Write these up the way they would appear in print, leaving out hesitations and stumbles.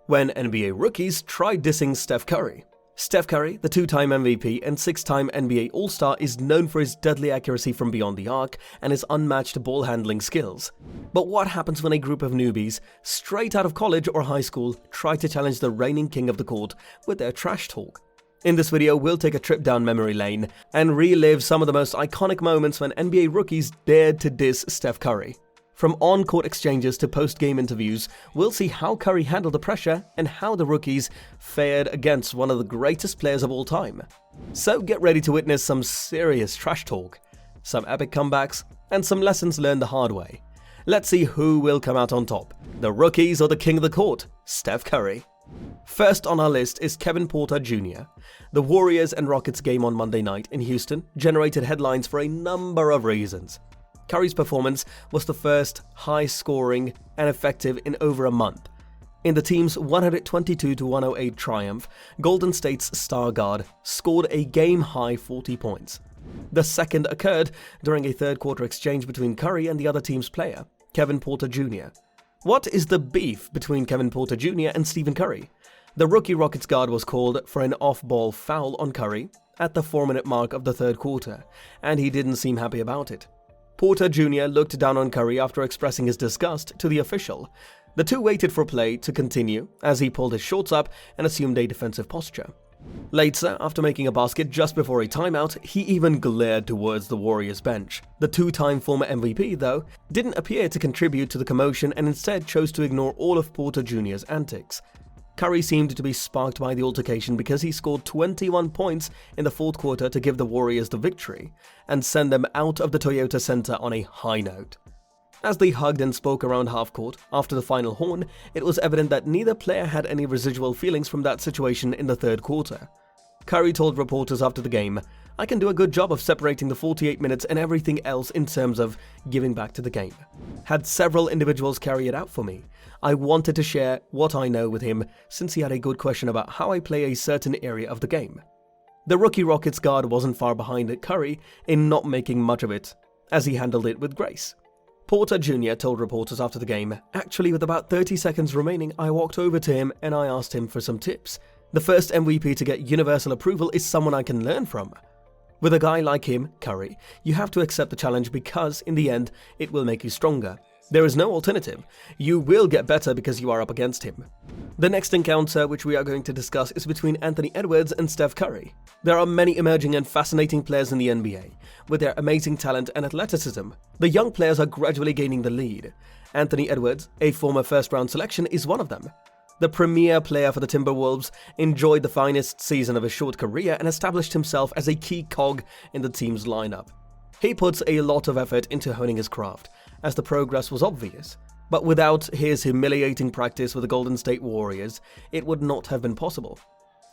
when NBA rookies tried dissing Steph Curry. Steph Curry, the two-time MVP and six-time NBA All-Star, is known for his deadly accuracy from beyond the arc and his unmatched ball-handling skills. But what happens when a group of newbies, straight out of college or high school, try to challenge the reigning king of the court with their trash talk? In this video, we'll take a trip down memory lane and relive some of the most iconic moments when NBA rookies dared to diss Steph Curry. From on-court exchanges to post-game interviews, we'll see how Curry handled the pressure and how the rookies fared against one of the greatest players of all time. So get ready to witness some serious trash talk, some epic comebacks, and some lessons learned the hard way. Let's see who will come out on top, the rookies or the king of the court, Steph Curry. First on our list is Kevin Porter Jr. The Warriors and Rockets game on Monday night in Houston generated headlines for a number of reasons. Curry's performance was the first high-scoring and effective in over a month. In the team's 122-108 triumph, Golden State's star guard scored a game-high 40 points. The second occurred during a third-quarter exchange between Curry and the other team's player, Kevin Porter Jr. What is the beef between Kevin Porter Jr. and Stephen Curry? The rookie Rockets guard was called for an off-ball foul on Curry at the 4-minute mark of the third quarter, and he didn't seem happy about it. Porter Jr. looked down on Curry after expressing his disgust to the official. The two waited for play to continue as he pulled his shorts up and assumed a defensive posture. Later, after making a basket just before a timeout, he even glared towards the Warriors bench. The two-time former MVP, though, didn't appear to contribute to the commotion and instead chose to ignore all of Porter Jr.'s antics. Curry seemed to be sparked by the altercation because he scored 21 points in the fourth quarter to give the Warriors the victory and send them out of the Toyota Center on a high note. As they hugged and spoke around half-court after the final horn, it was evident that neither player had any residual feelings from that situation in the third quarter. Curry told reporters after the game, "I can do a good job of separating the 48 minutes and everything else in terms of giving back to the game. Had several individuals carry it out for me. I wanted to share what I know with him since he had a good question about how I play a certain area of the game." The rookie Rockets guard wasn't far behind Curry in not making much of it, as he handled it with grace. Porter Jr. told reporters after the game, "Actually, with about 30 seconds remaining, I walked over to him and I asked him for some tips. The first MVP to get universal approval is someone I can learn from. With a guy like him, Curry, you have to accept the challenge because, in the end, it will make you stronger. There is no alternative. You will get better because you are up against him." The next encounter, which we are going to discuss, is between Anthony Edwards and Steph Curry. There are many emerging and fascinating players in the NBA, with their amazing talent and athleticism. The young players are gradually gaining the lead. Anthony Edwards, a former first-round selection, is one of them. The premier player for the Timberwolves enjoyed the finest season of his short career and established himself as a key cog in the team's lineup. He puts a lot of effort into honing his craft, as the progress was obvious. But without his humiliating practice with the Golden State Warriors, it would not have been possible.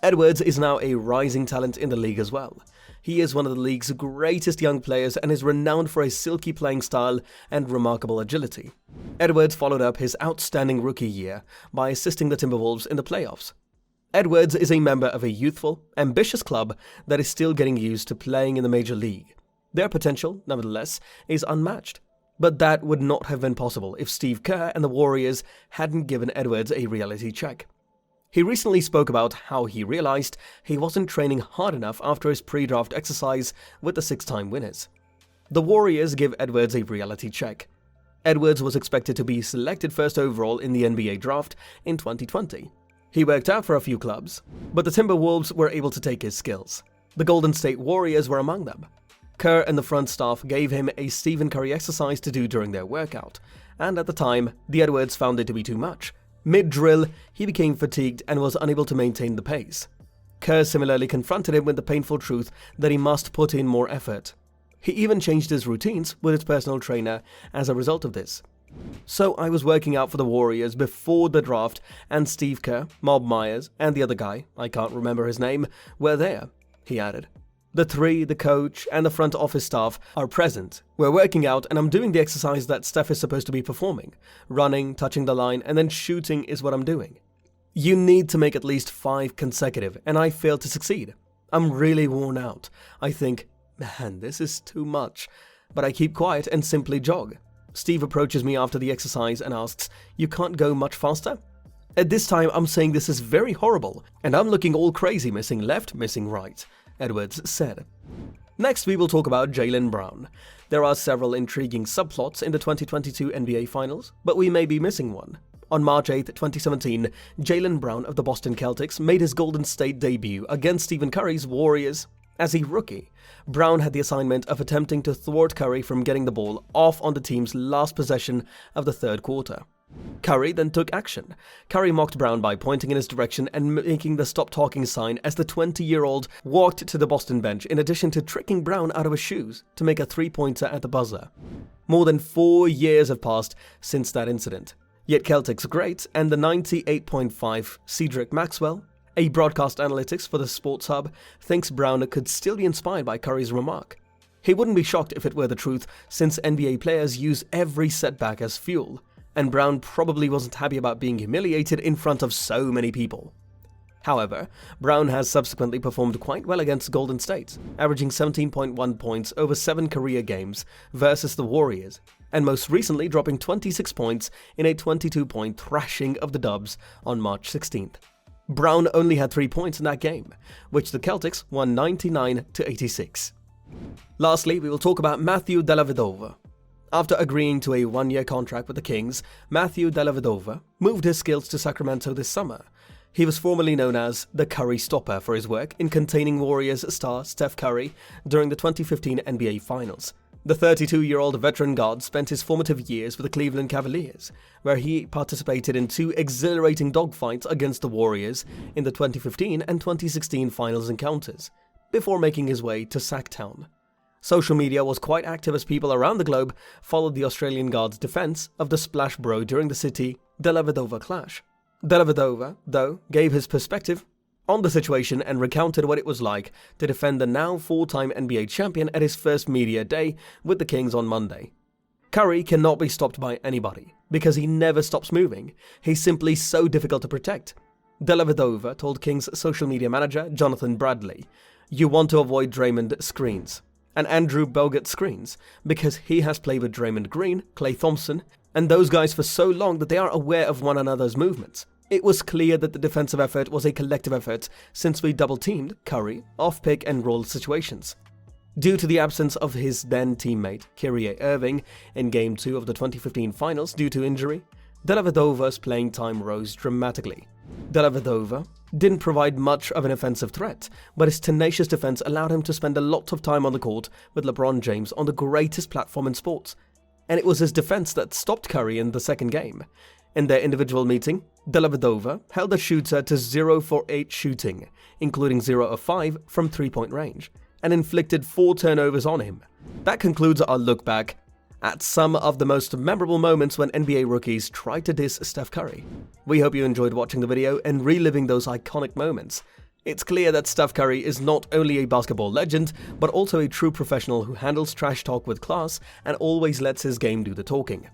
Edwards is now a rising talent in the league as well. He is one of the league's greatest young players and is renowned for a silky playing style and remarkable agility. Edwards followed up his outstanding rookie year by assisting the Timberwolves in the playoffs. Edwards is a member of a youthful, ambitious club that is still getting used to playing in the major league. Their potential, nevertheless, is unmatched. But that would not have been possible if Steve Kerr and the Warriors hadn't given Edwards a reality check. He recently spoke about how he realized he wasn't training hard enough after his pre-draft exercise with the six-time winners. The Warriors give Edwards a reality check. Edwards was expected to be selected first overall in the NBA draft in 2020. He worked out for a few clubs, but the Timberwolves were able to take his skills. The Golden State Warriors were among them. Kerr and the front staff gave him a Stephen Curry exercise to do during their workout, and at the time, the Edwards found it to be too much. Mid-drill, he became fatigued and was unable to maintain the pace. Kerr similarly confronted him with the painful truth that he must put in more effort. He even changed his routines with his personal trainer as a result of this. "So I was working out for the Warriors before the draft, and Steve Kerr, Mob Myers, and the other guy, I can't remember his name, were there," he added. "The three, the coach, and the front office staff are present. We're working out and I'm doing the exercise that Steph is supposed to be performing. Running, touching the line, and then shooting is what I'm doing. You need to make at least 5 consecutive, and I failed to succeed. I'm really worn out. I think, man, this is too much. But I keep quiet and simply jog. Steve approaches me after the exercise and asks, 'You can't go much faster?' At this time, I'm saying this is very horrible, and I'm looking all crazy missing left, missing right, Edwards said. Next, we will talk about Jaylen Brown. There are several intriguing subplots in the 2022 NBA Finals, but we may be missing one. On March 8, 2017, Jaylen Brown of the Boston Celtics made his Golden State debut against Stephen Curry's Warriors. As a rookie, Brown had the assignment of attempting to thwart Curry from getting the ball off on the team's last possession of the third quarter. Curry then took action. Curry mocked Brown by pointing in his direction and making the stop talking sign as the 20-year-old walked to the Boston bench, in addition to tricking Brown out of his shoes to make a three-pointer at the buzzer. More than 4 years have passed since that incident. Yet Celtics great and the 98.5 Cedric Maxwell, a broadcast analytics for the Sports Hub, thinks Brown could still be inspired by Curry's remark. He wouldn't be shocked if it were the truth, since NBA players use every setback as fuel, and Brown probably wasn't happy about being humiliated in front of so many people. However, Brown has subsequently performed quite well against Golden State, averaging 17.1 points over 7 career games versus the Warriors, and most recently dropping 26 points in a 22-point thrashing of the Dubs on March 16th. Brown only had 3 points in that game, which the Celtics won 99-86. Lastly, we will talk about Matthew Dellavedova. After agreeing to a 1-year contract with the Kings, Matthew Dellavedova moved his skills to Sacramento this summer. He was formerly known as the Curry Stopper for his work in containing Warriors star Steph Curry during the 2015 NBA Finals. The 32-year-old veteran guard spent his formative years with the Cleveland Cavaliers, where he participated in 2 exhilarating dogfights against the Warriors in the 2015 and 2016 Finals encounters, before making his way to Sacktown. Social media was quite active as people around the globe followed the Australian guard's defense of the Splash Bro during the City Dellavedova clash. Dellavedova, though, gave his perspective on the situation and recounted what it was like to defend the now 4-time NBA champion at his first media day with the Kings on Monday. Curry cannot be stopped by anybody because he never stops moving. He's simply so difficult to protect. Dellavedova told Kings social media manager Jonathan Bradley, "You want to avoid Draymond screens and Andrew Bogut screens because he has played with Draymond Green, Klay Thompson, and those guys for so long that they are aware of one another's movements. It was clear that the defensive effort was a collective effort since we double-teamed Curry off-pick and roll situations." Due to the absence of his then teammate Kyrie Irving in Game 2 of the 2015 Finals due to injury, Dellavedova's playing time rose dramatically. Dellavedova didn't provide much of an offensive threat, but his tenacious defense allowed him to spend a lot of time on the court with LeBron James on the greatest platform in sports. And it was his defense that stopped Curry in the second game. In their individual meeting, Dellavedova held the shooter to 0 for 8 shooting, including 0 of 5 from 3-point range, and inflicted 4 turnovers on him. That concludes our look back at some of the most memorable moments when NBA rookies tried to diss Steph Curry. We hope you enjoyed watching the video and reliving those iconic moments. It's clear that Steph Curry is not only a basketball legend, but also a true professional who handles trash talk with class and always lets his game do the talking.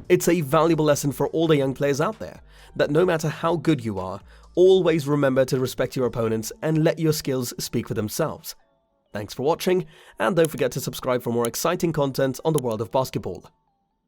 It's a valuable lesson for all the young players out there, that no matter how good you are, always remember to respect your opponents and let your skills speak for themselves. Thanks for watching, and don't forget to subscribe for more exciting content on the world of basketball.